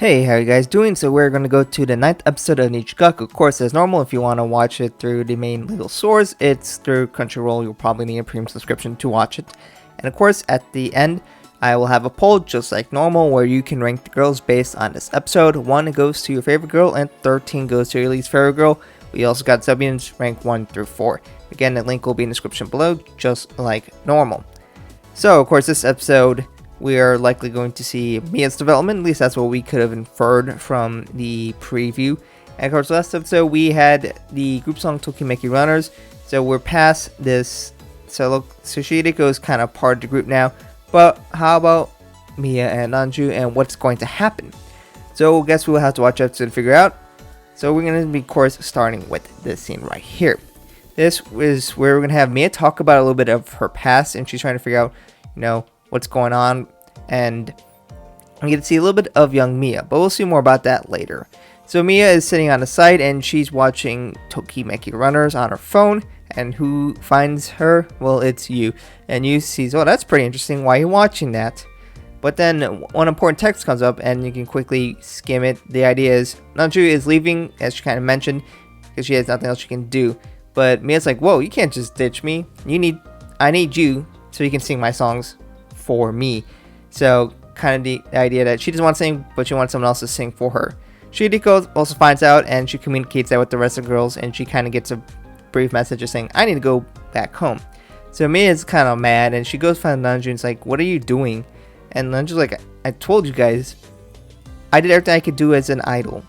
Hey, how are you guys doing? So we're going to go to the 9th episode of Nijigaku. Of course, as normal, if you want to watch it through the main legal source, it's through Crunchyroll. You'll probably need a premium subscription to watch it. And of course, at the end, I will have a poll just like normal where you can rank the girls based on this episode. 1 goes to your favorite girl and 13 goes to your least favorite girl. We also got subunits ranked 1 through 4. Again, the link will be in the description below, just like normal. So, of course, this episode, we are likely going to see Mia's development. At least that's what we could have inferred from the preview. And of course, last episode we had the group song Tokimeki Runners. So we're past this. So Shihiko is kind of part of the group now. But how about Mia and Lanzhu and what's going to happen? So I guess we'll have to watch episode to figure out. So we're going to be, of course, starting with this scene right here. This is where we're going to have Mia talk about a little bit of her past. And she's trying to figure out, what's going on, and we get to see a little bit of young Mia, but we'll see more about that later. So Mia is sitting on the side and she's watching Tokimeki Runners on her phone, and who finds her? Well, it's you. And you sees, oh, that's pretty interesting, why are you watching that? But then one important text comes up and you can quickly skim it. The idea is Lanzhu is leaving, as she kind of mentioned, because she has nothing else she can do. But Mia's like, whoa, you can't just ditch me. I need you so you can sing my songs for me. So kind of the idea that she doesn't want to sing, but she wants someone else to sing for her. Shihiko also finds out and she communicates that with the rest of the girls, and she kind of gets a brief message just saying, I need to go back home. So Mia is kind of mad and she goes find Lanzhu and is like, what are you doing? And Lanzhu's like, I told you guys, I did everything I could do as an idol.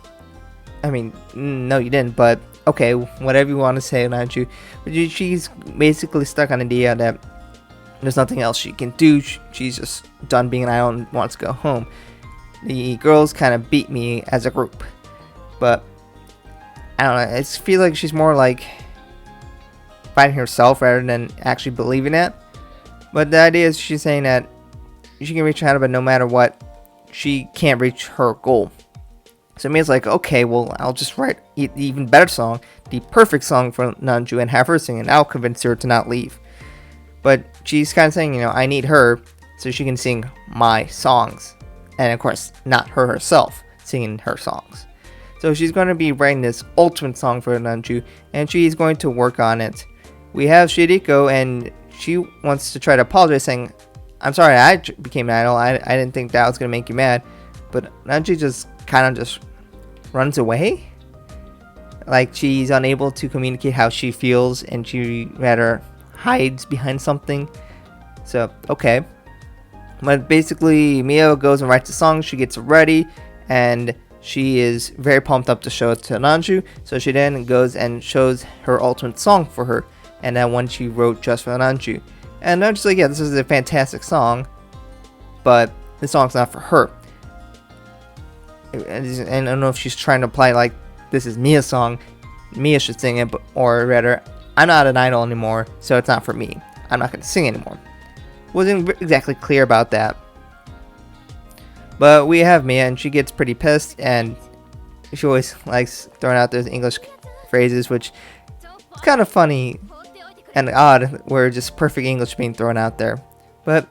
I mean, no you didn't, but okay, whatever you want to say, Lanzhu. But she's basically stuck on the idea that there's nothing else she can do. She's just done being an idol and wants to go home. The girls kind of beat me as a group. But, I don't know. I feel like she's more like fighting herself rather than actually believing it. But the idea is she's saying that she can reach her, but no matter what, she can't reach her goal. So Mia's like, okay, well, I'll just write the even better song, the perfect song for Lanzhu, and have her sing, and I'll convince her to not leave. But she's kind of saying, I need her so she can sing my songs. And of course, not her herself singing her songs. So she's going to be writing this ultimate song for Lanzhu, and she's going to work on it. We have Shihiko, and she wants to try to apologize, saying, I'm sorry I became an idol. I didn't think that was going to make you mad. But Lanzhu just kind of just runs away. Like she's unable to communicate how she feels, and she rather hides behind something. So okay, but basically Mia goes and writes the song. She gets ready and she is very pumped up to show it to Lanzhu. So she then goes and shows her ultimate song for her, and that one she wrote just for Lanzhu. And Lanzhu's like, yeah, this is a fantastic song, but the song's not for her. And I don't know if she's trying to apply like this is Mia's song, Mia should sing it, or rather, I'm not an idol anymore, so it's not for me. I'm not going to sing anymore. Wasn't exactly clear about that. But we have Mia, and she gets pretty pissed, and she always likes throwing out those English phrases, which is kind of funny and odd, where just perfect English being thrown out there. But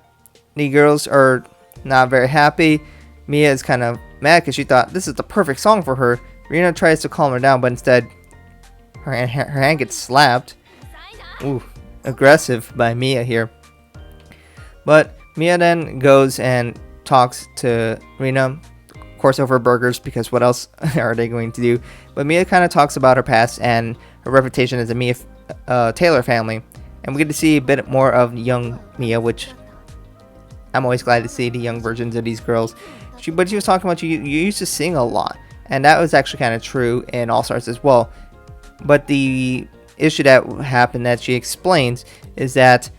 the girls are not very happy. Mia is kind of mad because she thought this is the perfect song for her. Rina tries to calm her down, but instead her hand gets slapped. Ooh, aggressive by Mia here. But Mia then goes and talks to Rina, of course over burgers, because what else are they going to do? But Mia kind of talks about her past and her reputation as a Mia Taylor family. And we get to see a bit more of young Mia, which I'm always glad to see the young versions of these girls. But she was talking about you used to sing a lot. And that was actually kind of true in All Stars as well. But the issue that happened that she explains is that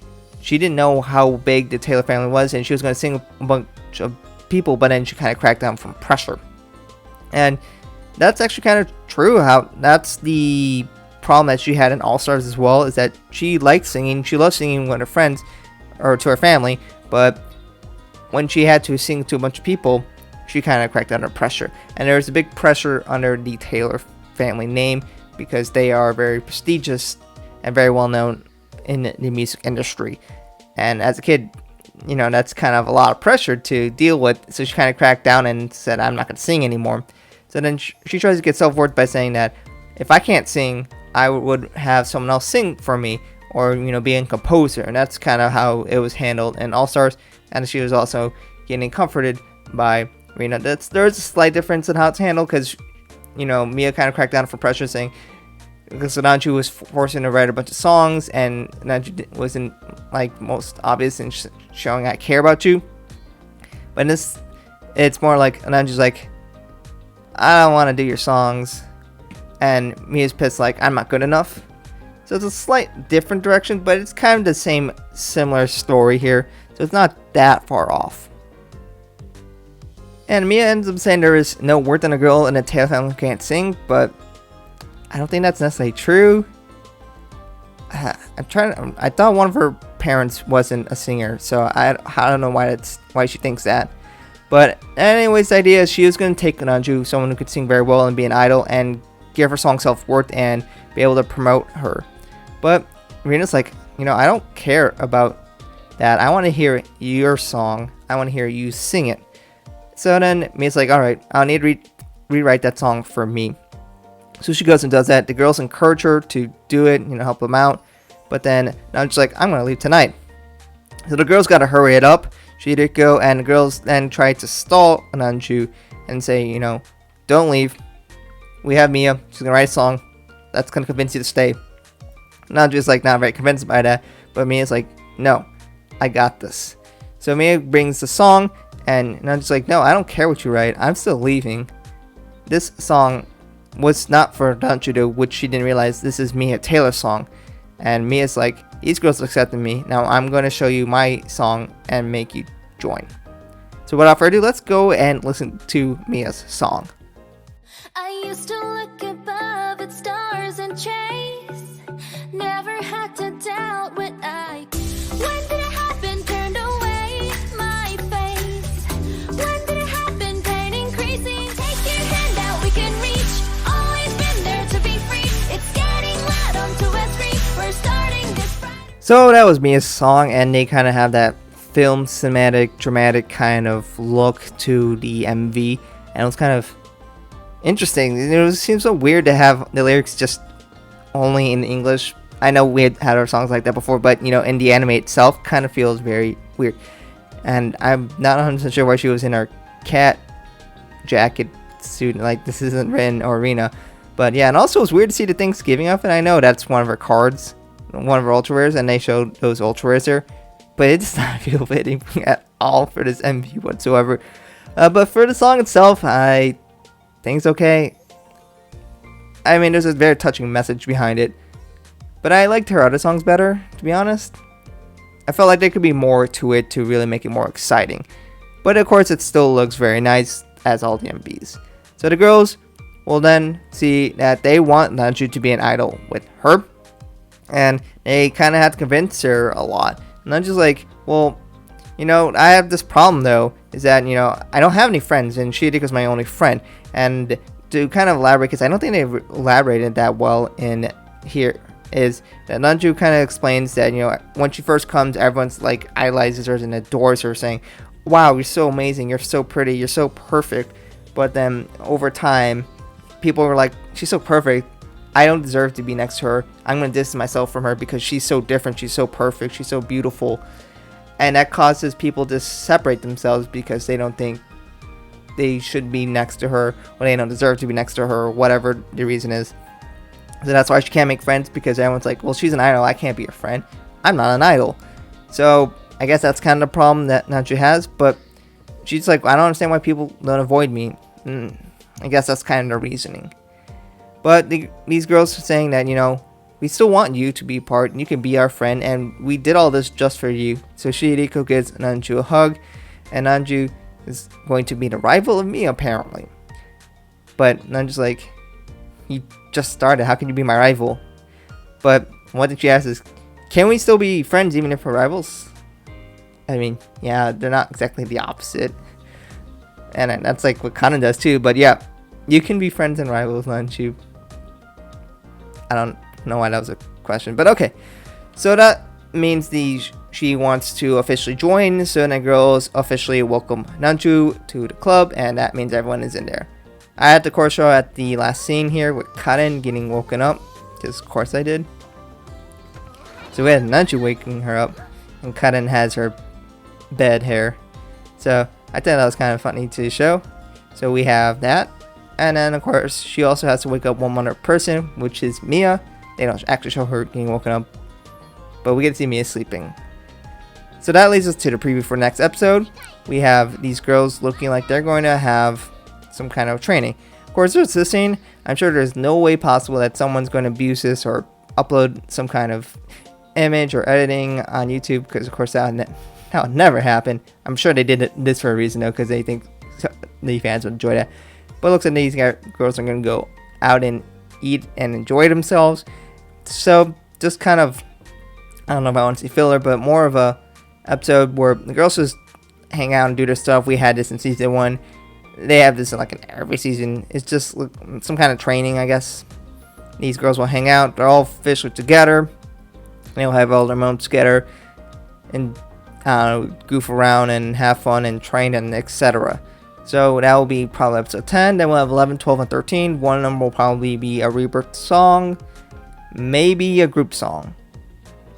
she didn't know how big the Taylor family was, and she was going to sing a bunch of people, but then she kind of cracked down from pressure. And that's actually kind of true. How that's the problem that she had in All Stars as well, is that she liked singing, she loved singing with her friends or to her family, but when she had to sing to a bunch of people, she kind of cracked under pressure. And there was a big pressure under the Taylor family name, because they are very prestigious and very well known in the music industry. And as a kid, that's kind of a lot of pressure to deal with. So she kind of cracked down and said, I'm not going to sing anymore. So then she tries to get self-worth by saying that if I can't sing, I would have someone else sing for me, or be a composer. And that's kind of how it was handled in All Stars. And she was also getting comforted by Rina. There's a slight difference in how it's handled, because Mia kind of cracked down for pressure, saying because Lanzhu was forcing her to write a bunch of songs, and Lanzhu wasn't like most obvious in showing I care about you. But in this, it's more like Lanzhu's like, I don't want to do your songs, and Mia's pissed like I'm not good enough. So it's a slight different direction, but it's kind of the same similar story here, so it's not that far off. And Mia ends up saying there is no worth in a girl in a Taylor family who can't sing, but I don't think that's necessarily true. I thought one of her parents wasn't a singer, so I don't know why she thinks that. But anyways, the idea is she was going to take Lanzhu, someone who could sing very well and be an idol, and give her song self-worth and be able to promote her. But Rina's like, I don't care about that. I want to hear your song. I want to hear you sing it. So then Mia's like, alright, I'll need to rewrite that song for me. So she goes and does that. The girls encourage her to do it, help them out. But then I'm just like, I'm going to leave tonight. So the girls got to hurry it up. She did go, and the girls then tried to stall Lanzhu and say, don't leave. We have Mia. She's going to write a song. That's going to convince you to stay. Lanzhu's like not very convinced by that. But Mia's like, no, I got this. So Mia brings the song, and Lanzhu's like, no, I don't care what you write. I'm still leaving. This song was not for Lanzhu, which she didn't realize this is Mia Taylor's song. And Mia's like, these girls accepted me. Now I'm going to show you my song and make you join. So without further ado, let's go and listen to Mia's song. I used to look above at stars and chase. Never had to doubt what I. When did it happen? Turned away my face. When did it happen? Pain increasing. Take your hand out, we can reach. Always been there to be free. It's getting loud onto a screen. We're starting this Friday. So that was Mia's song, and they kind of have that film cinematic, dramatic kind of look to the MV, and it was kind of interesting. It seems so weird to have the lyrics just only in English. I know we had our songs like that before, but in the anime itself, kind of feels very weird. And I'm not 100% sure why she was in her cat jacket suit. Like, this isn't Rin or Rina. But yeah, and also it was weird to see the Thanksgiving outfit. I know that's one of her cards, one of her ultra rares, and they showed those ultra rares there. But it does not feel fitting at all for this MV whatsoever. But for the song itself, I think it's okay. I mean, there's a very touching message behind it. But I liked her other songs better, to be honest. I felt like there could be more to it to really make it more exciting. But of course, it still looks very nice, as all the MVs. So the girls will then see that they want Lanzhu to be an idol with her. And they kind of have to convince her a lot. And Lanzhu's like, well, I have this problem though, is that, I don't have any friends, and Shihiriko's my only friend. And to kind of elaborate, because I don't think they've elaborated that well in here, is that Lanzhu kind of explains that, when she first comes, everyone's like idolizes her and adores her, saying, wow, you're so amazing, you're so pretty, you're so perfect. But then over time, people were like, she's so perfect, I don't deserve to be next to her. I'm going to distance myself from her because she's so different, she's so perfect, she's so beautiful. And that causes people to separate themselves because they don't think they should be next to her, or they don't deserve to be next to her, or whatever the reason is. So that's why she can't make friends, because everyone's like, well, she's an idol, I can't be your friend. I'm not an idol. So I guess that's kind of the problem that Lanzhu has. But she's like, I don't understand why people don't avoid me. I guess that's kind of the reasoning. But these girls are saying that, we still want you to be part, and you can be our friend, and we did all this just for you. So Shihiriko gives Lanzhu a hug, and Lanzhu is going to be the rival of me, apparently. But Lanzhu's like, you just started, how can you be my rival? But one thing she asks is, can we still be friends even if we're rivals? I mean, yeah, they're not exactly the opposite. And that's like what Kana does too. But yeah, you can be friends and rivals, Lanzhu. I don't know why that was a question, but okay. So that means she wants to officially join, so the girls officially welcome Lanzhu to the club, and that means everyone is in there. I had the course show at the last scene here with Karen getting woken up, because of course I did. So we had Lanzhu waking her up, and Karen has her bed hair. So I thought that was kind of funny to show. So we have that, and then of course she also has to wake up one other person, which is Mia. They don't actually show her getting woken up, but we get to see Mia sleeping. So that leads us to the preview for next episode. We have these girls looking like they're going to have some kind of training. Of course, there's this scene. I'm sure there's no way possible that someone's going to abuse this or upload some kind of image or editing on YouTube, because of course that would never happen. I'm sure they did this for a reason though, because they think the fans would enjoy that. But it looks like these girls are going to go out and eat and enjoy themselves. So just kind of, I don't know if I want to say filler, but more of a episode where the girls just hang out and do their stuff. We had this in season 1. They have this like in every season. It's just some kind of training, I guess. These girls will hang out. They're all officially together. They'll have all their moments together and goof around and have fun and train and etc. So that will be probably episode 10. Then we'll have 11, 12, and 13. One of them will probably be a rebirth song, maybe a group song.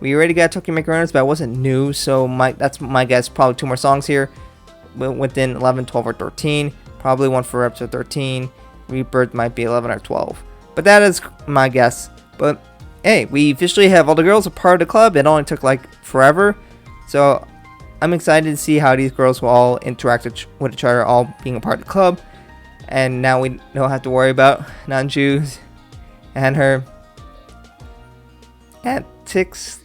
We already got Tokyo Make Runners, but it wasn't new, so that's my guess. Probably 2 more songs here within 11, 12, or 13. Probably one for episode 13. Rebirth might be 11 or 12. But that is my guess. But hey, we officially have all the girls a part of the club. It only took like forever. So I'm excited to see how these girls will all interact with each other, all being a part of the club. And now we don't have to worry about Lanzhu and her antics.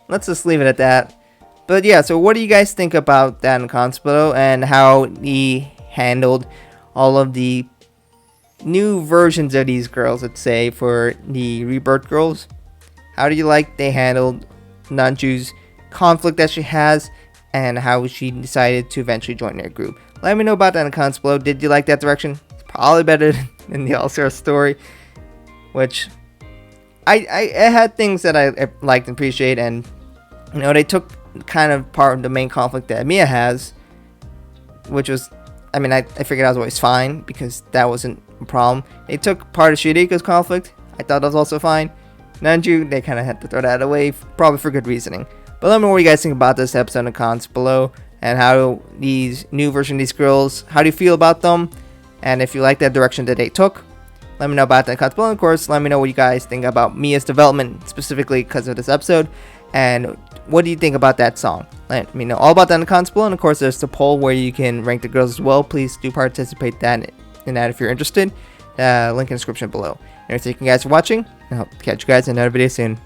Let's just leave it at that. But yeah, so what do you guys think about that in comments below, and how he handled all of the new versions of these girls, let's say, for the Rebirth girls? How do you like they handled Lanzhu's conflict that she has, and how she decided to eventually join their group? Let me know about that in the comments below. Did you like that direction? It's probably better than the All-Star story, which I had things that I liked and appreciate, and you know, they took kind of part of the main conflict that Mia has, which was, I mean, I figured I was always fine because that wasn't a problem. They took part of Shirika's conflict. I thought that was also fine. Lanzhu, they kind of had to throw that away, probably for good reasoning. But let me know what you guys think about this episode in the comments below, and how these new version of these girls, how do you feel about them, and if you like that direction that they took. Let me know about that in the comments below. Of course, let me know what you guys think about Mia's development specifically because of this episode, and what do you think about that song? Let me know all about that in the comments below. And of course, there's the poll where you can rank the girls as well. Please do participate in that if you're interested. Link in the description below. Anyway, thank you guys for watching. I hope to catch you guys in another video soon.